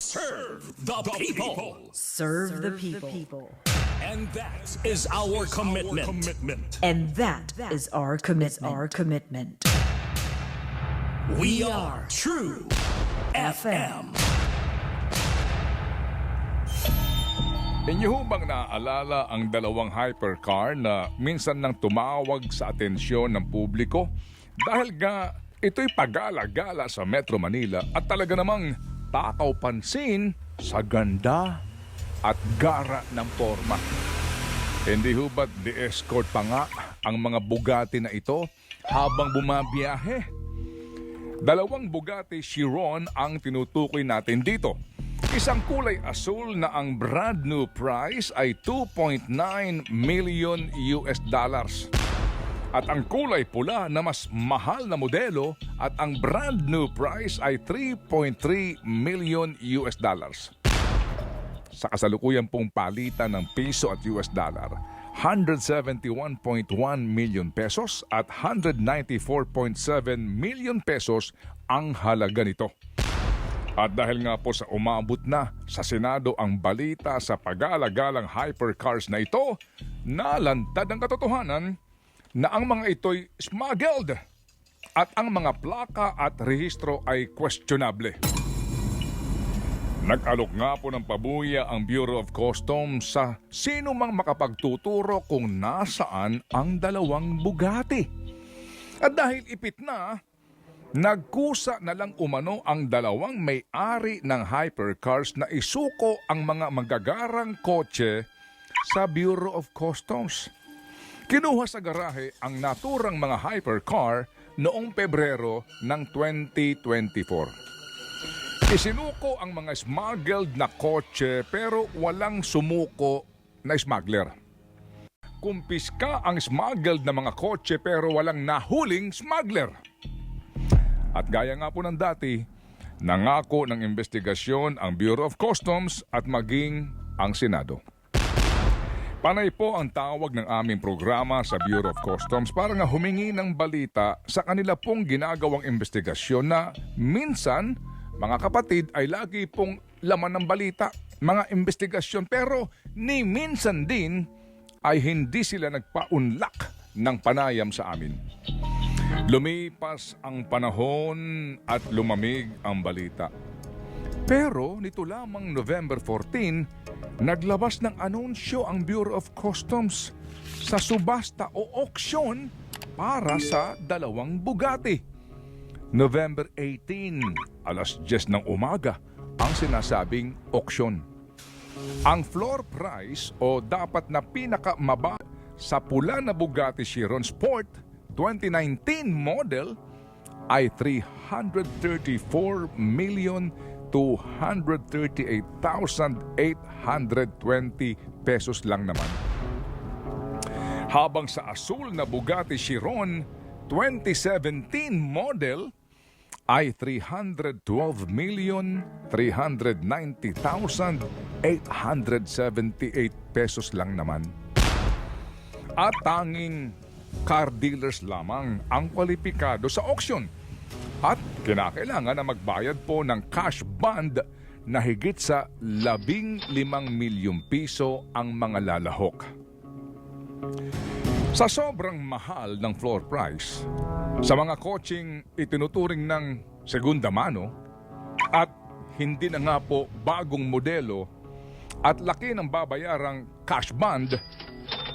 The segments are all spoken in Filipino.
Serve the people. Serve the people. And that is our commitment. And that is our commitment. We are True FM. Inyo ho bang naaalala ang dalawang hypercar na minsan nang tumawag sa atensyon ng publiko? Dahil nga ito'y pagala-gala sa Metro Manila at talaga namang takaw pansin sa ganda at gara ng forma. Hindi ho ba't de-escort pa nga ang mga Bugatti na ito habang bumabiyahe? Dalawang Bugatti Chiron ang tinutukoy natin dito. Isang kulay asul na ang brand new price ay 2.9 million US dollars. At ang kulay pula na mas mahal na modelo at ang brand new price ay 3.3 million US dollars. Sa kasalukuyan pong palitan ng piso at US dollar, 171.1 million pesos at 194.7 million pesos ang halaga nito. At dahil nga po sa umabot na sa Senado ang balita sa pag-alagalang hypercars na ito, nalantad ang katotohanan na ang mga ito'y smuggled at ang mga plaka at rehistro ay questionable. Nag-alok nga po ng pabuya ang Bureau of Customs sa sino mang makapagtuturo kung nasaan ang dalawang Bugatti. At dahil ipit na, nagkusa na lang umano ang dalawang may-ari ng hypercars na isuko ang mga magagarang kotse sa Bureau of Customs. Kinuha sa garahe ang naturang mga hypercar noong Pebrero ng 2024. Isinuko ang mga smuggled na kotse pero walang sumuko na smuggler. Kumpiska ang smuggled na mga kotse pero walang nahuling smuggler. At gaya nga po ng dati, nangako ng investigasyon ang Bureau of Customs at maging ang Senado. Panay po ang tawag ng aming programa sa Bureau of Customs para nga humingi ng balita sa kanila pong ginagawang investigasyon na minsan, mga kapatid, ay lagi pong laman ng balita, mga investigasyon, pero ni minsan din ay hindi sila nagpaunlak ng panayam sa amin. Lumipas ang panahon at lumamig ang balita. Pero nito lamang November 14, naglabas ng anunsyo ang Bureau of Customs sa subasta o auction para sa dalawang Bugatti. November 18, alas 10 ng umaga, ang sinasabing auction. Ang floor price o dapat na pinakamaba sa pula na Bugatti Chiron Sport 2019 model ay 334,238,820 pesos lang naman. Habang sa asul na Bugatti Chiron 2017 model ay 312,390,878 pesos lang naman. At tanging car dealers lamang ang kwalipikado sa auction at kinakailangan na magbayad po ng cash bond na higit sa 15 milyong piso ang mga lalahok. Sa sobrang mahal ng floor price, sa mga kotseng itinuturing ng segunda mano at hindi na nga po bagong modelo at laki ng babayarang cash bond,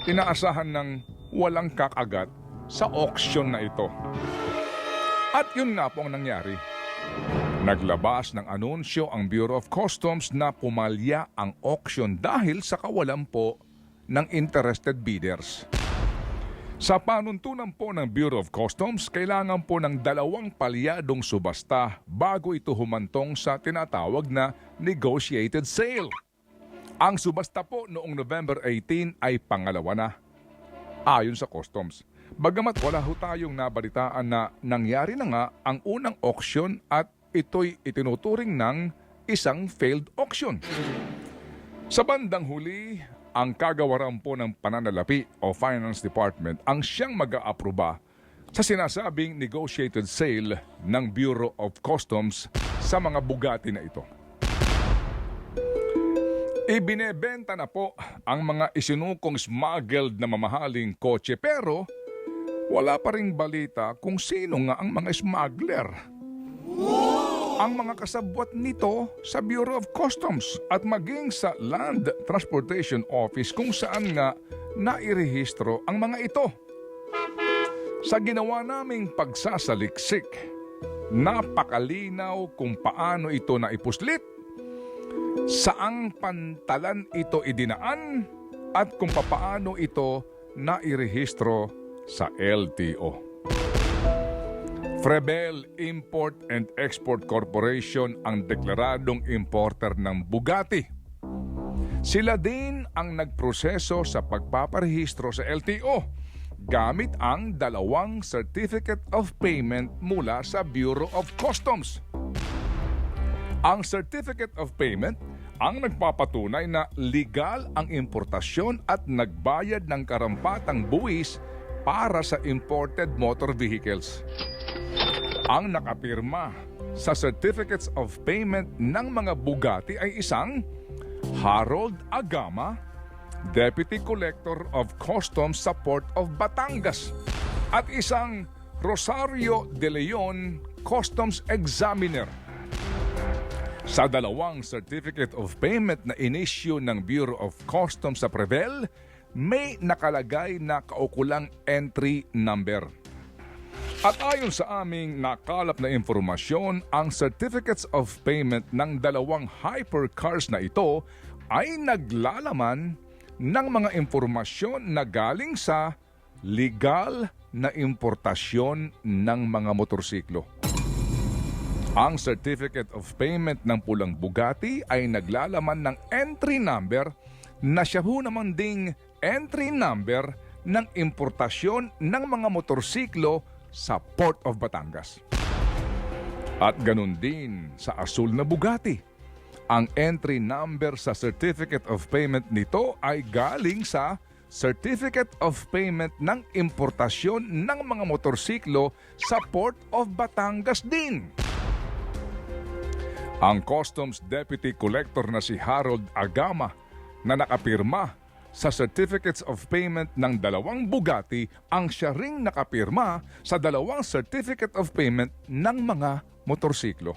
inaasahan ng walang kakagat sa auction na ito. At yun nga po ang nangyari. Naglabas ng anunsyo ang Bureau of Customs na pumalya ang auction dahil sa kawalan po ng interested bidders. Sa panuntunan po ng Bureau of Customs, kailangan po ng dalawang palyadong subasta bago ito humantong sa tinatawag na negotiated sale. Ang subasta po noong November 18 ay pangalawa na, ayon sa Customs. Bagamat wala ho tayong nabalitaan na nangyari na nga ang unang auction at ito'y itinuturing ng isang failed auction. Sa bandang huli, ang kagawaran po ng pananalapi o Finance Department ang siyang mag-aaproba sa sinasabing negotiated sale ng Bureau of Customs sa mga Bugatti na ito. Ibinebenta na po ang mga isinukong smuggled na mamahaling kotse pero wala pa ring balita kung sino nga ang mga smuggler. Ang mga kasabwat nito sa Bureau of Customs at maging sa Land Transportation Office kung saan nga nairehistro ang mga ito. Sa ginawa naming pagsasaliksik, napakalinaw kung paano ito naipuslit, saang pantalan ito idinaan at kung papaano ito nairehistro sa LTO. Frebel Import and Export Corporation ang deklaradong importer ng Bugatti. Sila din ang nagproseso sa pagpaparehistro sa LTO gamit ang 2 Certificate of Payment mula sa Bureau of Customs. Ang Certificate of Payment ang nagpapatunay na legal ang importasyon at nagbayad ng karampatang buwis para sa imported motor vehicles. Ang nakapirma sa Certificates of Payment ng mga Bugatti ay isang Harold Agama, Deputy Collector of Customs sa Port of Batangas, at isang Rosario de Leon, Customs Examiner. Sa 2 Certificate of Payment na inisyu ng Bureau of Customs sa Prevel, may nakalagay na kaukulang entry number. At ayon sa aming nakalap na impormasyon, ang Certificates of Payment ng 2 hypercars na ito ay naglalaman ng mga impormasyon na galing sa legal na importasyon ng mga motorsiklo. Ang Certificate of Payment ng pulang Bugatti ay naglalaman ng entry number na siya ho naman ding entry number ng importasyon ng mga motorsiklo sa Port of Batangas. At ganun din sa asul na Bugatti. Ang entry number sa Certificate of Payment nito ay galing sa Certificate of Payment ng importasyon ng mga motorsiklo sa Port of Batangas din. Ang Customs Deputy Collector na si Harold Agama na nakapirma sa Certificates of Payment ng 2 Bugatti ang siya ring nakapirma sa 2 Certificate of Payment ng mga motorsiklo.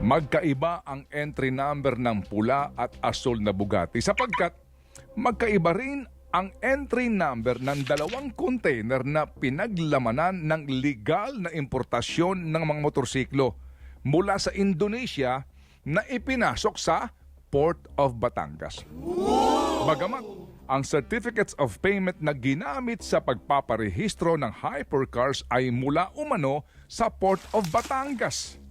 Magkaiba ang entry number ng pula at asul na Bugatti sapagkat magkaiba rin ang entry number ng 2 container na pinaglamanan ng legal na importasyon ng mga motorsiklo mula sa Indonesia na ipinasok sa Port of Batangas. Bagamat ang Certificates of Payment na ginamit sa pagpaparehistro ng hypercars ay mula umano sa Port of Batangas,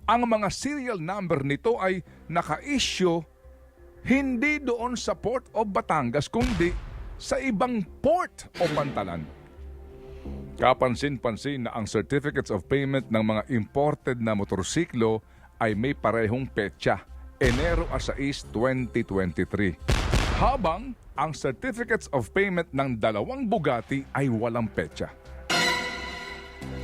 ang mga serial number nito ay naka-issue hindi doon sa Port of Batangas kundi sa ibang port o pantalan. Kapansin-pansin na ang Certificates of Payment ng mga imported na motorsiklo ay may parehong petsa, Enero 6, 2023. Habang ang Certificates of Payment ng 2 Bugatti ay walang petsa.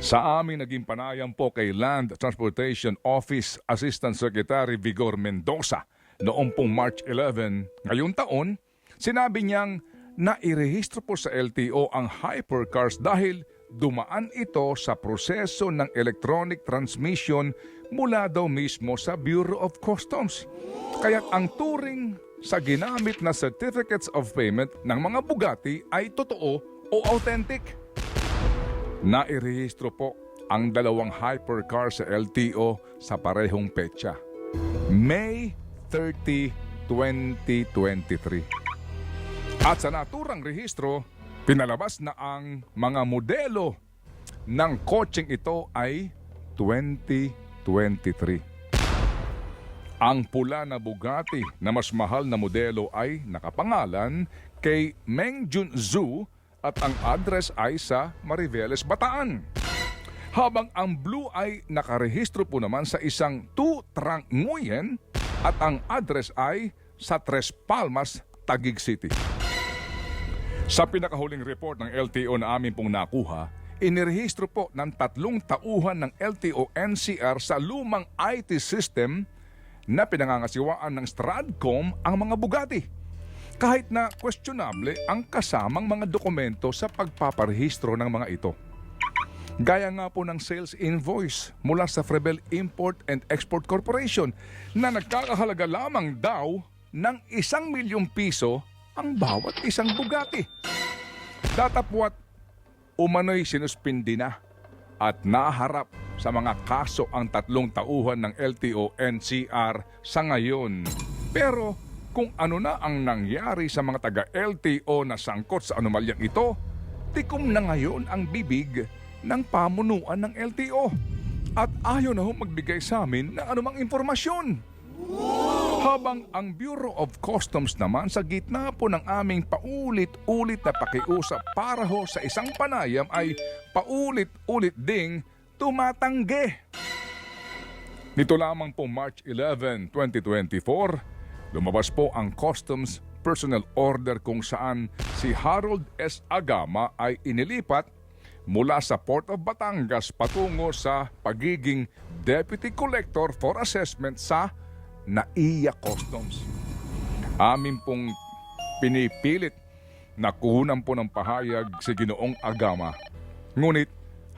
Sa amin naging panayam po kay Land Transportation Office Assistant Secretary Vigor Mendoza noong pong March 11 ngayong taon, sinabi niyang nairehistro po sa LTO ang hypercars dahil dumaan ito sa proseso ng electronic transmission mula daw mismo sa Bureau of Customs. Kaya't ang turing sa ginamit na Certificates of Payment ng mga Bugatti ay totoo o authentic. Nairehistro po ang 2 hypercar sa LTO sa parehong petsa, May 30, 2023. At sa naturang rehistro, pinalabas na ang mga modelo ng kotseng ito ay 2023. Ang pula na Bugatti na mas mahal na modelo ay nakapangalan kay Meng Jun Zhu at ang address ay sa Mariveles, Bataan. Habang ang blue ay nakarehistro po naman sa isang Tu Trang Nguyen at ang address ay sa Tres Palmas, Taguig City. Sa pinakahuling report ng LTO na amin pong nakuha, inirehistro po ng 3 tauhan ng LTO NCR sa lumang IT system na pinangangasiwaan ng Stratcom ang mga Bugatti. Kahit na questionable ang kasamang mga dokumento sa pagpaparehistro ng mga ito. Gaya nga po ng sales invoice mula sa Frebel Import and Export Corporation na nagkakahalaga lamang daw ng 1 milyong piso ang bawat isang Bugatti. Datapwat, umano'y sinuspindi na at naharap sa mga kaso ang 3 tauhan ng LTO-NCR sa ngayon. Pero kung ano na ang nangyari sa mga taga-LTO na sangkot sa anomalyang ito, tikom na ngayon ang bibig ng pamunuan ng LTO at ayaw na magbigay sa amin ng anumang impormasyon. Habang ang Bureau of Customs naman sa gitna po ng aming paulit-ulit na pakiusap para ho sa isang panayam ay paulit-ulit ding tumatanggi. Nito lamang po March 11, 2024, lumabas po ang Customs Personnel Order kung saan si Harold S. Agama ay inilipat mula sa Port of Batangas patungo sa pagiging Deputy Collector for Assessment sa NAIA Customs. Amin pong pinipilit na kuhunan po ng pahayag si Ginoong Agama. Ngunit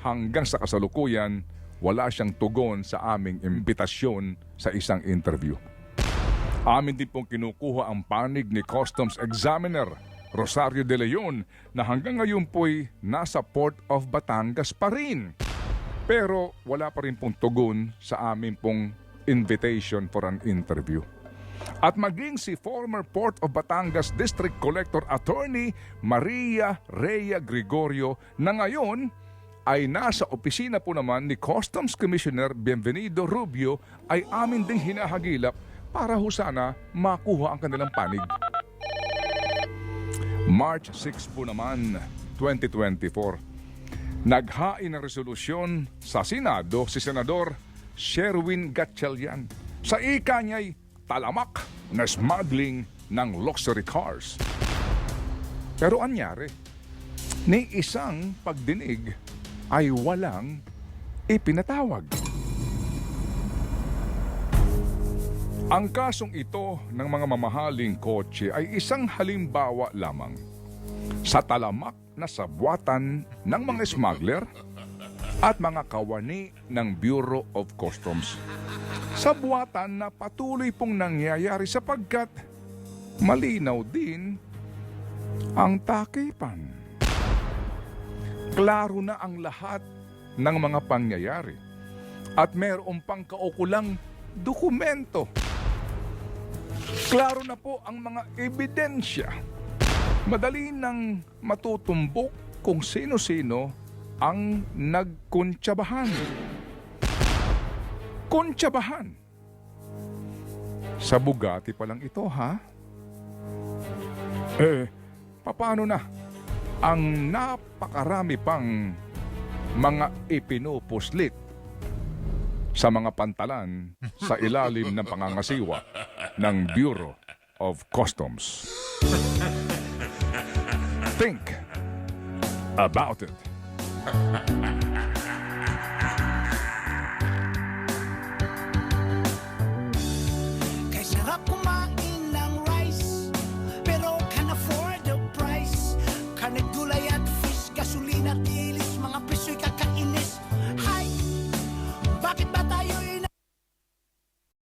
hanggang sa kasalukuyan, wala siyang tugon sa aming imbitasyon sa isang interview. Amin din pong kinukuha ang panig ni Customs Examiner Rosario de Leon na hanggang ngayon po'y nasa Port of Batangas pa rin. Pero wala pa rin pong tugon sa amin pong invitation for an interview. At maging si former Port of Batangas District Collector Attorney Maria Rhea Gregorio na ngayon ay nasa opisina po naman ni Customs Commissioner Bienvenido Rubio ay amin ding hinahagilap para ho sana makuha ang kanilang panig. March 6 po naman, 2024. Naghain ng resolusyon sa Senado si Senador Sherwin Gatchalian sa ika niya'y talamak na smuggling ng luxury cars. Pero anyari, ni isang pagdinig ay walang ipinatawag. Ang kasong ito ng mga mamahaling kotse ay isang halimbawa lamang sa talamak na sabwatan ng mga smuggler at mga kawani ng Bureau of Customs. Sabwatan na patuloy pong nangyayari sapagkat malinaw din ang takipan. Klaro na ang lahat ng mga pangyayari at mayroon pang kaukulang dokumento. Klaro na po ang mga ebidensya. Madali nang matutumbok kung sino-sino ang nagkuntsabahan. Kuntsabahan. Sa Bugatti pa lang ito, ha? Paano na ang napakarami pang mga ipinupuslit sa mga pantalan sa ilalim ng pangangasiwa ng Bureau of Customs? Think about it.